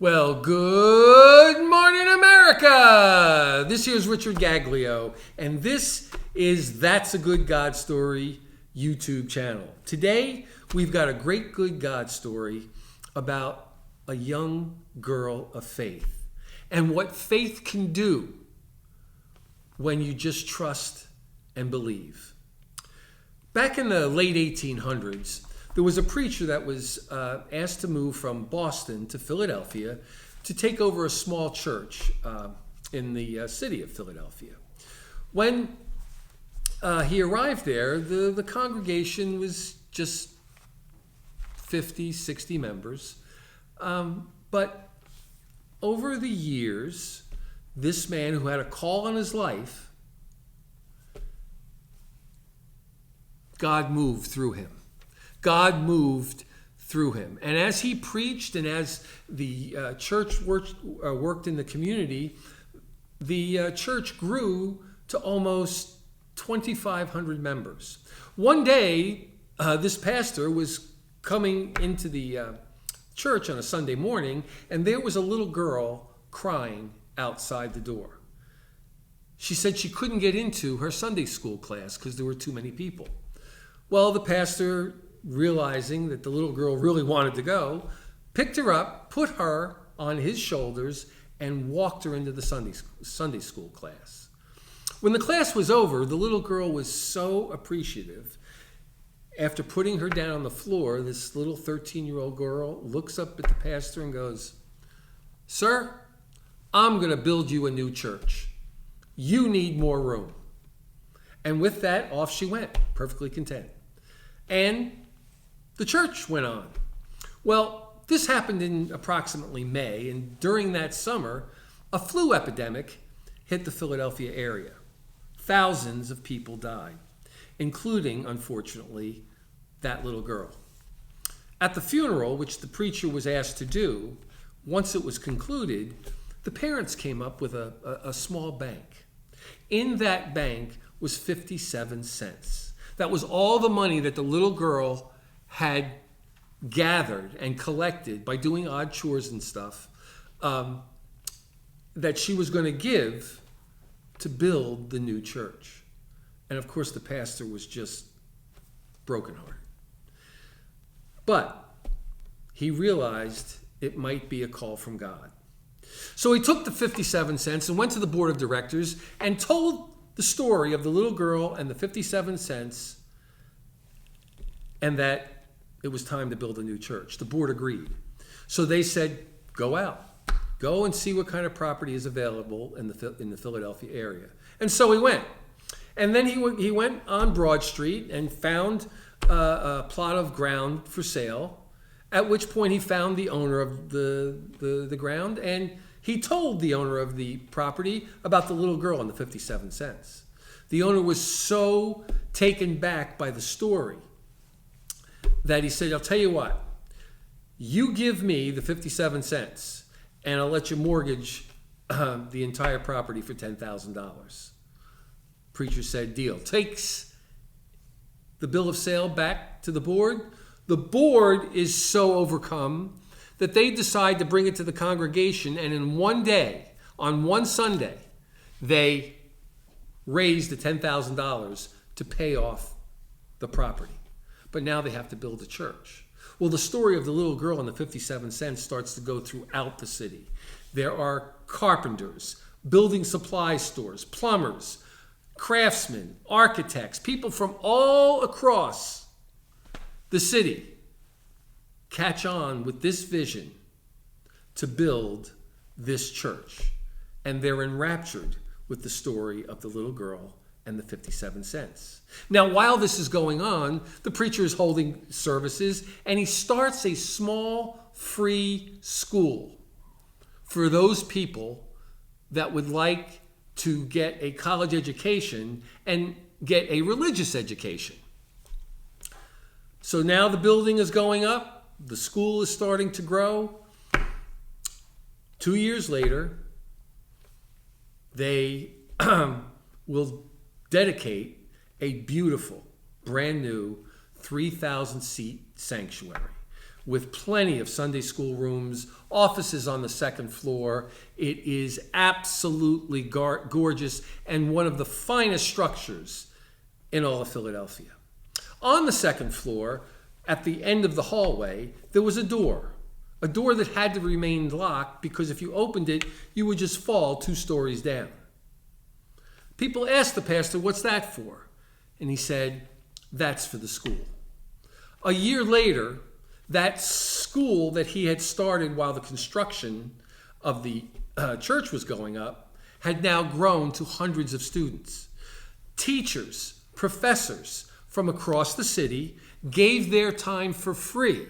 Well, good morning, America! This here's Richard Gaglio, and this is That's a Good God Story YouTube channel. Today, we've got a great good God story about a young girl of faith and what faith can do when you just trust and believe. Back in the late 1800s, there was a preacher that was asked to move from Boston to Philadelphia to take over a small church in the city of Philadelphia. When he arrived there, the congregation was just 50, 60 members. But over the years, this man who had a call on his life, God moved through him. God moved through him. And as he preached and as the church worked in the community, the church grew to almost 2,500 members. One day, this pastor was coming into the church on a Sunday morning, and there was a little girl crying outside the door. She said she couldn't get into her Sunday school class because there were too many people. Well, the pastor, realizing that the little girl really wanted to go, picked her up, put her on his shoulders, and walked her into the Sunday school class. When the class was over, the little girl was so appreciative. After putting her down on the floor, this little 13-year-old girl looks up at the pastor and goes, "Sir, I'm going to build you a new church. You need more room." And with that, off she went, perfectly content. And the church went on. Well, this happened in approximately May, and during that summer, a flu epidemic hit the Philadelphia area. Thousands of people died, including, unfortunately, that little girl. At the funeral, which the preacher was asked to do, once it was concluded, the parents came up with a small bank. In that bank was 57 cents. That was all the money that the little girl had gathered and collected by doing odd chores and stuff that she was going to give to build the new church. And of course, the pastor was just brokenhearted. But he realized it might be a call from God. So he took the 57 cents and went to the board of directors and told the story of the little girl and the 57 cents and that it was time to build a new church. The board agreed. So they said, go out. Go and see what kind of property is available in the Philadelphia area. And so he went. And then he went on Broad Street and found a plot of ground for sale, at which point he found the owner of the ground, and he told the owner of the property about the little girl and the 57 cents. The owner was so taken back by the story that he said, "I'll tell you what, you give me the 57 cents and I'll let you mortgage the entire property for $10,000. Preacher said, deal. Takes the bill of sale back to the board. The board is so overcome that they decide to bring it to the congregation, and in one day, on one Sunday, they raised the $10,000 to pay off the property. But now they have to build a church. Well, the story of the little girl and the 57 cents starts to go throughout the city. There are carpenters, building supply stores, plumbers, craftsmen, architects, people from all across the city catch on with this vision to build this church. And they're enraptured with the story of the little girl and the 57 cents. Now, while this is going on, the preacher is holding services, and he starts a small free school for those people that would like to get a college education and get a religious education. So now the building is going up, the school is starting to grow. 2 years later, they will dedicate a beautiful, brand new 3,000 seat sanctuary with plenty of Sunday school rooms, offices on the second floor. It is absolutely gorgeous and one of the finest structures in all of Philadelphia. On the second floor, at the end of the hallway, there was a door that had to remain locked because if you opened it, you would just fall 2 stories down. People asked the pastor, "What's that for?" And he said, "That's for the school." A year later, that school that he had started while the construction of the church was going up had now grown to hundreds of students. Teachers, professors from across the city gave their time for free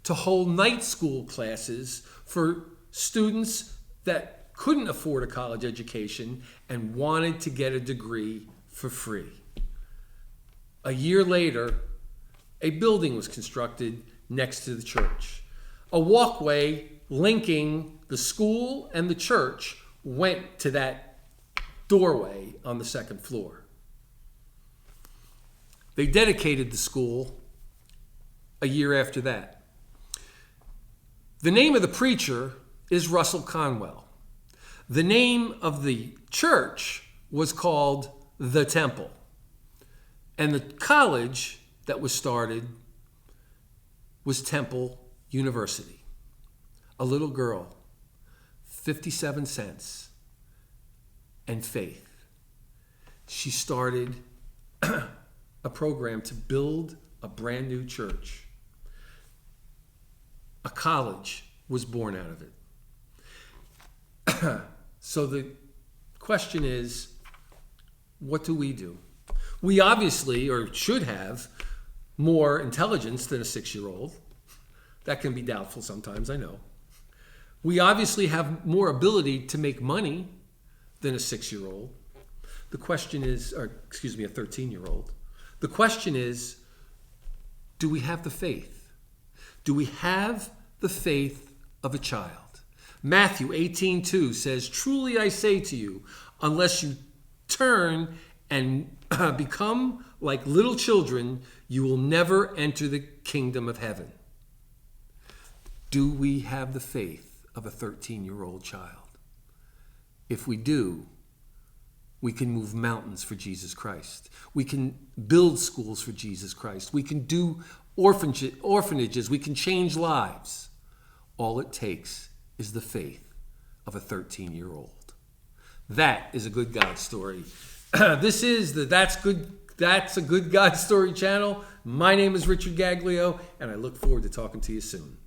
to hold night school classes for students that couldn't afford a college education and wanted to get a degree for free. A year later, a building was constructed next to the church. A walkway linking the school and the church went to that doorway on the second floor. They dedicated the school a year after that. The name of the preacher is Russell Conwell. The name of the church was called The Temple. And the college that was started was Temple University. A little girl, 57 cents, and faith. She started a program to build a brand new church. A college was born out of it. So the question is, what do we do? We obviously, or should have, more intelligence than a 6-year-old. That can be doubtful sometimes, I know. We obviously have more ability to make money than a 6-year-old. The question is, a 13-year-old. The question is, do we have the faith? Do we have the faith of a child? Matthew 18:2 says, "Truly I say to you, unless you turn and become like little children, you will never enter the kingdom of heaven." Do we have the faith of a 13-year-old child? If we do, we can move mountains for Jesus Christ. We can build schools for Jesus Christ. We can do orphanages. We can change lives. All it takes is the faith of a 13-year-old. That is a good God story. This is the That's a Good God Story channel. My name is Richard Gaglio, and I look forward to talking to you soon.